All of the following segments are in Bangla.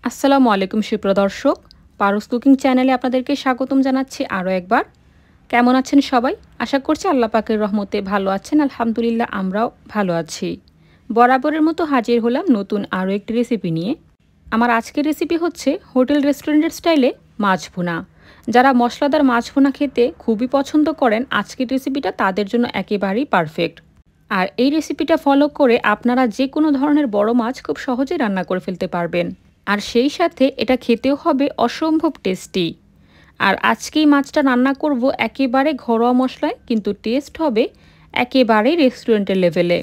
আসসালামু আলাইকুম সুপ্রিয় দর্শক, পারুস কুকিং চ্যানেলে আপনাদেরকে স্বাগতম জানাচ্ছি আরও একবার। কেমন আছেন সবাই? আশা করছি আল্লাহ পাকের রহমতে ভালো আছেন। আলহামদুলিল্লাহ আমরাও ভালো আছি। বরাবরের মতো হাজির হলাম নতুন আরও একটি রেসিপি নিয়ে। আমার আজকের রেসিপি হচ্ছে হোটেল রেস্টুরেন্টের স্টাইলে মাছ ভুনা। যারা মশলাদার মাছ ভুনা খেতে খুবই পছন্দ করেন, আজকের রেসিপিটা তাদের জন্য একেবারেই পারফেক্ট। আর এই রেসিপিটা ফলো করে আপনারা যে কোনো ধরনের বড় মাছ খুব সহজেই রান্না করে ফেলতে পারবেন। আর সেই সাথে এটা খেতেও হবে অসম্ভব টেস্টি। আর আজকেই মাছটা রান্না করব একেবারে ঘরোয়া মশলায়, কিন্তু টেস্ট হবে একেবারেই রেস্টুরেন্টের লেভেলে।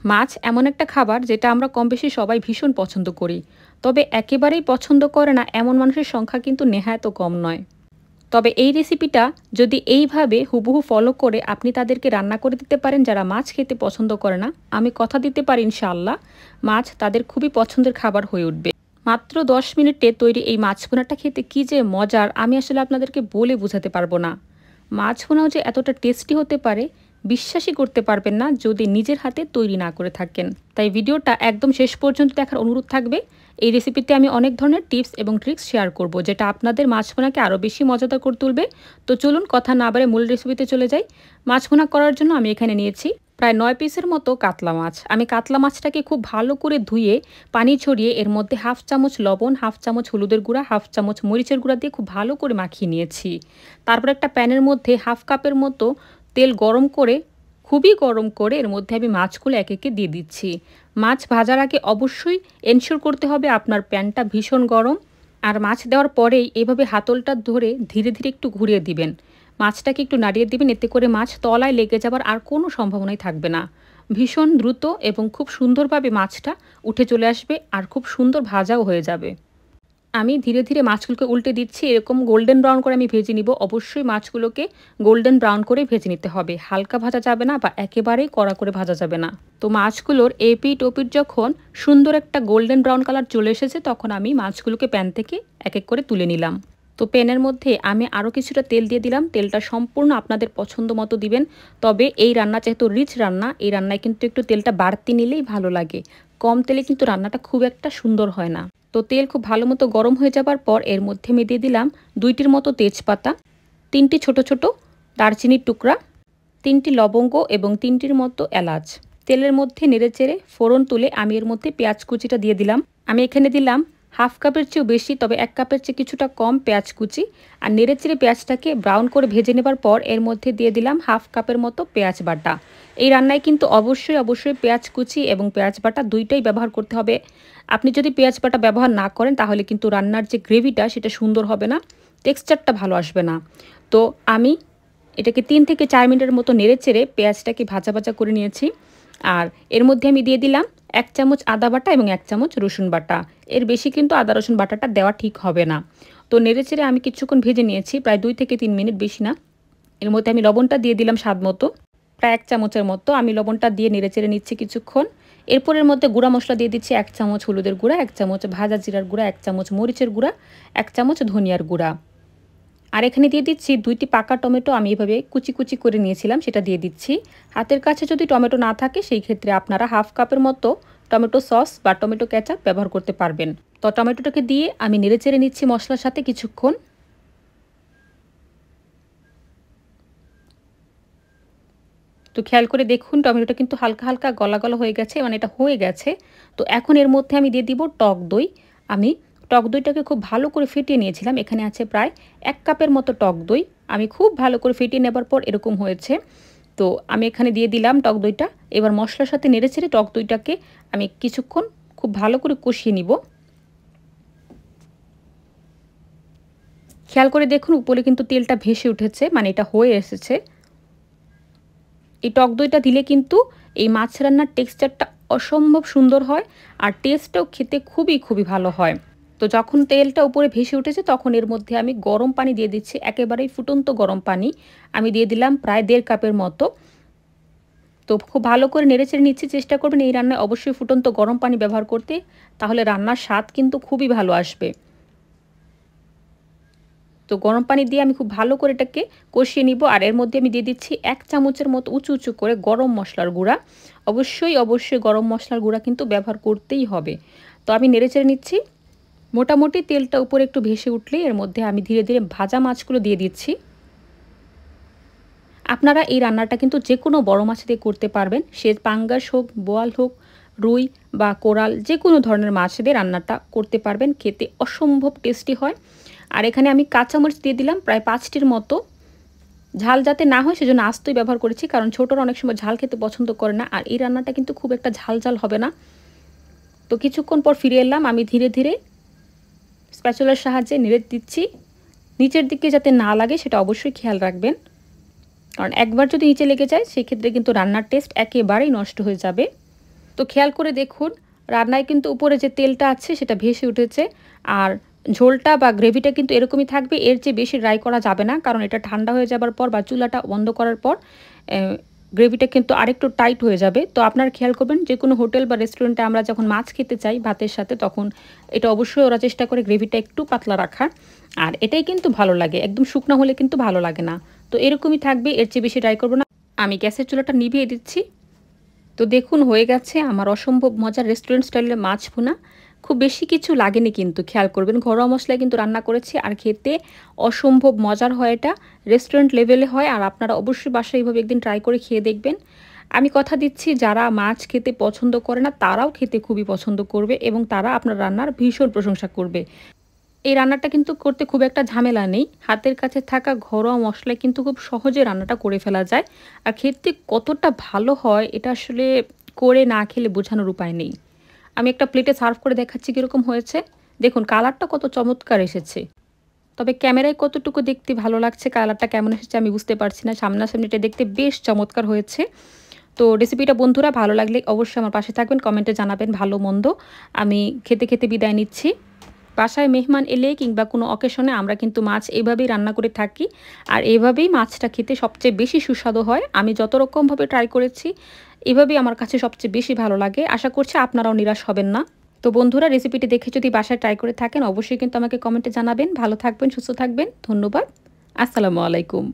মাছ এমন একটা খাবার যেটা আমরা কম বেশি সবাই ভীষণ পছন্দ করি, তবে একেবারেই পছন্দ করে না এমন মানুষের সংখ্যা কিন্তু নেহায়ত কম নয়। তবে এই রেসিপিটা যদি এইভাবে হুবহু ফলো করে আপনি তাদেরকে রান্না করে দিতে পারেন যারা মাছ খেতে পছন্দ করে না, আমি কথা দিতে পারি ইনশাআল্লাহ মাছ তাদের খুবই পছন্দের খাবার হয়ে উঠবে। মাত্র 10 মিনিটে তৈরি এই মাছ ভুনাটা খেতে কী যে মজার, আমি আসলে আপনাদেরকে বলে বোঝাতে পারবো না। মাছ ভুনাও যে এতটা টেস্টি হতে পারে বিশ্বাসই করতে পারবেন না যদি নিজের হাতে তৈরি না করে থাকেন। তাই ভিডিওটা একদম শেষ পর্যন্ত দেখার অনুরোধ থাকবে। এই রেসিপিতে আমি অনেক ধরনের টিপস এবং ট্রিক্স শেয়ার করব, যেটা আপনাদের মাছ ভুনাকে আরও বেশি মজাদার করে তুলবে। তো চলুন কথা না বাড়ে মূল রেসিপিতে চলে যাই। মাছ ভুনা করার জন্য আমি এখানে নিয়েছি প্রায় 9 পিসের মতো কাতলা মাছ। আমি কাতলা মাছটাকে খুব ভালো করে ধুয়ে পানি ছড়িয়ে এর মধ্যে হাফ চামচ লবণ, হাফ চামচ হলুদের গুঁড়া, হাফ চামচ মরিচের গুঁড়া দিয়ে খুব ভালো করে মাখিয়ে নিয়েছি। তারপর একটা প্যানের মধ্যে হাফ কাপের মতো তেল গরম করে, খুবই গরম করে এর মধ্যে আমি মাছগুলো এক একে দিয়ে দিচ্ছি। মাছ ভাজার আগে অবশ্যই এনশিওর করতে হবে আপনার প্যানটা ভীষণ গরম। আর মাছ দেওয়ার পরেই এভাবে হাতলটা ধরে ধীরে ধীরে একটু ঘুরিয়ে দিবেন। মাছটাকে একটু নাড়িয়ে দিবেন, এতে করে মাছ তলায় লেগে যাবার আর কোনো সম্ভাবনাই থাকবে না। ভীষণ দ্রুত এবং খুব সুন্দরভাবে মাছটা উঠে চলে আসবে আর খুব সুন্দর ভাজাও হয়ে যাবে। আমি ধীরে ধীরে মাছগুলোকে উল্টে দিচ্ছি, এরকম গোল্ডেন ব্রাউন করে আমি ভেজে নিব। অবশ্যই মাছগুলোকে গোল্ডেন ব্রাউন করে ভেজে নিতে হবে, হালকা ভাজা যাবে না বা একেবারেই কড়া করে ভাজা যাবে না। তো মাছগুলোর এপিট ওপিট যখন সুন্দর একটা গোল্ডেন ব্রাউন কালার চলে এসেছে, তখন আমি মাছগুলোকে প্যান থেকে এক এক করে তুলে নিলাম। তো প্যানের মধ্যে আমি আরও কিছুটা তেল দিয়ে দিলাম। তেলটা সম্পূর্ণ আপনাদের পছন্দ মতো দিবেন। তবে এই রান্না যেহেতু রিচ রান্না, এই রান্নায় কিন্তু একটু তেলটা বাড়তি নিলেই ভালো লাগে। কম তেলে কিন্তু রান্নাটা খুব একটা সুন্দর হয় না। তো তেল খুব ভালো মতো গরম হয়ে যাবার পর এর মধ্যে আমি দিয়ে দিলাম 2টির মতো তেজপাতা, 3টি ছোট ছোট দারচিনির টুকরা, 3টি লবঙ্গ এবং 3টির মতো এলাচ। তেলের মধ্যে নেড়েচেড়ে ফোড়ন তুলে আমি এর মধ্যে পেঁয়াজ কুচিটা দিয়ে দিলাম। আমি এখানে দিলাম হাফ কাপের চেয়েও বেশি, তবে 1 কাপের চেয়ে কিছুটা কম পেঁয়াজ কুচি। আর নেড়েচেড়ে পেঁয়াজটাকে ব্রাউন করে ভেজে নেবার পর এর মধ্যে দিয়ে দিলাম হাফ কাপের মতো পেঁয়াজ বাটা। এই রান্নায় কিন্তু অবশ্যই পেঁয়াজ কুচি এবং পেঁয়াজ বাটা দুইটাই ব্যবহার করতে হবে। আপনি যদি পেঁয়াজ বাটা ব্যবহার না করেন তাহলে কিন্তু রান্নার যে গ্রেভিটা সেটা সুন্দর হবে না, টেক্সচারটা ভালো আসবে না। তো আমি এটাকে 3 থেকে 4 মিনিটের মতো নেড়েচেড়ে পেঁয়াজটাকে ভাজা ভাজা করে নিয়েছি। আর এর মধ্যে আমি দিয়ে দিলাম 1 চামচ আদা বাটা এবং 1 চামচ রসুন বাটা। এর বেশি কিন্তু আদা রসুন বাটাটা দেওয়া ঠিক হবে না। তো নেড়েচেড়ে আমি কিছুক্ষণ ভেজে নিয়েছি, প্রায় 2 থেকে 3 মিনিট, বেশি না। এর মধ্যে আমি লবণটা দিয়ে দিলাম স্বাদ মতো, প্রায় 1 চামচের মতো আমি লবণটা দিয়ে নেড়েচেড়ে নিচ্ছি কিছুক্ষণ। এরপর এর মধ্যে গুঁড়া মশলা দিয়ে দিচ্ছি 1 চামচ হলুদের গুঁড়া, 1 চামচ ভাজা জিরার গুঁড়া, 1 চামচ মরিচের গুঁড়া, 1 চামচ ধনিয়ার গুঁড়া। আর এখানে দিয়ে দিচ্ছি 2টি পাকা টমেটো, আমি এভাবে কুচি কুচি করে নিয়েছিলাম, সেটা দিয়ে দিচ্ছি। হাতের কাছে যদি টমেটো না থাকে সেই ক্ষেত্রে আপনারা হাফ কাপের মতো টমেটো সস বা টমেটো কেচাপ ব্যবহার করতে পারবেন। তো টমেটোটাকে দিয়ে আমি নেড়েচেড়ে নিচ্ছি মশলার সাথে কিছুক্ষণ। তো খেয়াল করে দেখুন টমেটোটা কিন্তু হালকা হালকা গলা গলা হয়ে গেছে, মানে এটা হয়ে গেছে। তো এখন এর মধ্যে আমি দিয়ে দিব টক দই। আমি টক দইটাকে খুব ভালো করে ফেটিয়ে নিয়েছিলাম, এখানে আছে প্রায় 1 কাপের মতো টক দই। আমি খুব ভালো করে ফেটিয়ে নেবার পর এরকম হয়েছে। তো আমি এখানে দিয়ে দিলাম টক দইটা। এবার মশলার সাথে নেড়েচেড়ে টক দইটাকে আমি কিছুক্ষণ খুব ভালো করে কষিয়ে নিব। খেয়াল করে দেখুন উপরে কিন্তু তেলটা ভেসে উঠেছে, মানে এটা হয়ে এসেছে। এই টক দইটা দিলে কিন্তু এই মাছ রান্নার টেক্সচারটা অসম্ভব সুন্দর হয় আর টেস্টটাও খেতে খুবই ভালো হয়। তো যখন তেলটা উপরে ভেসে উঠেছে তখন এর মধ্যে আমি গরম পানি দিয়ে দিচ্ছি, একেবারেই ফুটন্ত গরম পানি। আমি দিয়ে দিলাম প্রায় 1.5 কাপের মতো। তো খুব ভালো করে নেড়েচেড়ে নিচ্ছি। চেষ্টা করবেন এই রান্নায় অবশ্যই ফুটন্ত গরম পানি ব্যবহার করতে, তাহলে রান্নার স্বাদ কিন্তু খুবই ভালো আসবে। তো গরম পানি দিয়ে আমি খুব ভালো করে এটাকে কষিয়ে নিব। আর এর মধ্যে আমি দিয়ে দিচ্ছি 1 চামচের মতো উঁচু উঁচু করে গরম মশলার গুঁড়া। অবশ্যই গরম মশলার গুঁড়া কিন্তু ব্যবহার করতেই হবে। তো আমি নেড়েচেড়ে নিচ্ছি। মোটামুটি তেলটা উপরে একটু ভেসে উঠলে এর মধ্যে আমি ধীরে ধীরে ভাজা মাছগুলো দিয়ে দিচ্ছি। আপনারা এই রান্নাটা কিন্তু যে কোনো বড় মাছ দিয়ে করতে পারবেন, সে পাঙ্গাস হোক, বোয়াল হোক, রুই বা কোরাল, যে কোনো ধরনের মাছ দিয়ে রান্নাটা করতে পারবেন। খেতে অসম্ভব টেস্টি হয়। আর এখানে আমি কাঁচামরিচ দিয়ে দিলাম প্রায় 5টির মতো। ঝাল যাতে না হয় সেজন্য আস্তই ব্যবহার করেছি, কারণ ছোটরা অনেক সময় ঝাল খেতে পছন্দ করে না। আর এই রান্নাটা কিন্তু খুব একটা ঝাল ঝাল হবে না। তো কিছুক্ষণ পর ফিরে এলাম, আমি ধীরে ধীরে স্প্যাচুলার সাহায্যে নেড়ে দিচ্ছি। নিচের দিকে যাতে না লাগে সেটা অবশ্যই খেয়াল রাখবেন, কারণ একবার যদি নিচে লেগে যায় সেক্ষেত্রে কিন্তু রান্নার টেস্ট একেবারেই নষ্ট হয়ে যাবে। তো খেয়াল করে দেখুন, রান্নায় কিন্তু উপরে যে তেলটা আছে সেটা ভেসে উঠেছে। আর ঝোলটা বা গ্রেভিটা কিন্তু এরকমই থাকবে, এর চেয়ে বেশি ড্রাই করা যাবে না, কারণ এটা ঠান্ডা হয়ে যাবার পর বা চুলাটা বন্ধ করার পর গ্রেভিটা কিন্তু আরেকটু টাইট হয়ে যাবে। তো আপনারা খেয়াল করবেন, যে কোনো হোটেল বা রেস্টুরেন্টে আমরা যখন মাছ খেতে চাই ভাতের সাথে, তখন এটা অবশ্যই ওরা চেষ্টা করে গ্রেভিটা একটু পাতলা রাখার। আর এটাই কিন্তু ভালো লাগে, একদম শুকনো হলে কিন্তু ভালো লাগে না। তো এরকমই থাকবে, এর চেয়ে বেশি ড্রাই করবো না। আমি গ্যাসের চুলাটা নিভিয়ে দিচ্ছি। তো দেখুন হয়ে গেছে আমার অসম্ভব মজার রেস্টুরেন্ট স্টাইলের মাছ ভুনা। খুব বেশি কিছু লাগেনি কিন্তু, খেয়াল করবেন ঘরোয়া মশলায় কিন্তু রান্না করেছি। আর খেতে অসম্ভব মজার হয়, এটা রেস্টুরেন্ট লেভেলে হয়। আর আপনারা অবশ্যই বাসায় এইভাবে একদিন ট্রাই করে খেয়ে দেখবেন। আমি কথা দিচ্ছি, যারা মাছ খেতে পছন্দ করে না তারাও খেতে খুবই পছন্দ করবে এবং তারা আপনার রান্নার ভীষণ প্রশংসা করবে। এই রান্নাটা কিন্তু করতে খুব একটা ঝামেলা নেই, হাতের কাছে থাকা ঘরোয়া মশলায় কিন্তু খুব সহজে রান্নাটা করে ফেলা যায়। আর খেতে কতটা ভালো হয় এটা আসলে করে না খেলে বোঝানোর উপায় নেই। আমি একটা প্লেটে সার্ভ করে দেখাচ্ছি কীরকম হয়েছে। দেখুন কালারটা কত চমৎকার এসেছে, তবে ক্যামেরায় কতটুকু দেখতে ভালো লাগছে, কালারটা কেমন এসেছে আমি বুঝতে পারছি না। সামনাসামনি এটা দেখতে বেশ চমৎকার হয়েছে। তো রেসিপিটা বন্ধুরা ভালো লাগলে অবশ্যই আমার পাশে থাকবেন, কমেন্টে জানাবেন ভালো মন্দ। আমি খেতে খেতে বিদায় নিচ্ছি। বাসায় মেহমান এলে কিংবা কোনো অকেশনে আমরা কিন্তু মাছ এইভাবেই রান্না করে থাকি। আর এইভাবেই মাছটা খেতে সবচেয়ে বেশি সুস্বাদু হয়। আমি যত রকমভাবে ট্রাই করেছি, এভাবেই আমার কাছে সবচেয়ে বেশি ভালো লাগে। আশা করছি আপনারাও নিরাশ হবেন না। তো বন্ধুরা রেসিপিটি দেখে যদি বাসায় ট্রাই করে থাকেন অবশ্যই কিন্তু আমাকে কমেন্টে জানাবেন। ভালো থাকবেন, সুস্থ থাকবেন। ধন্যবাদ। আসসালামু আলাইকুম।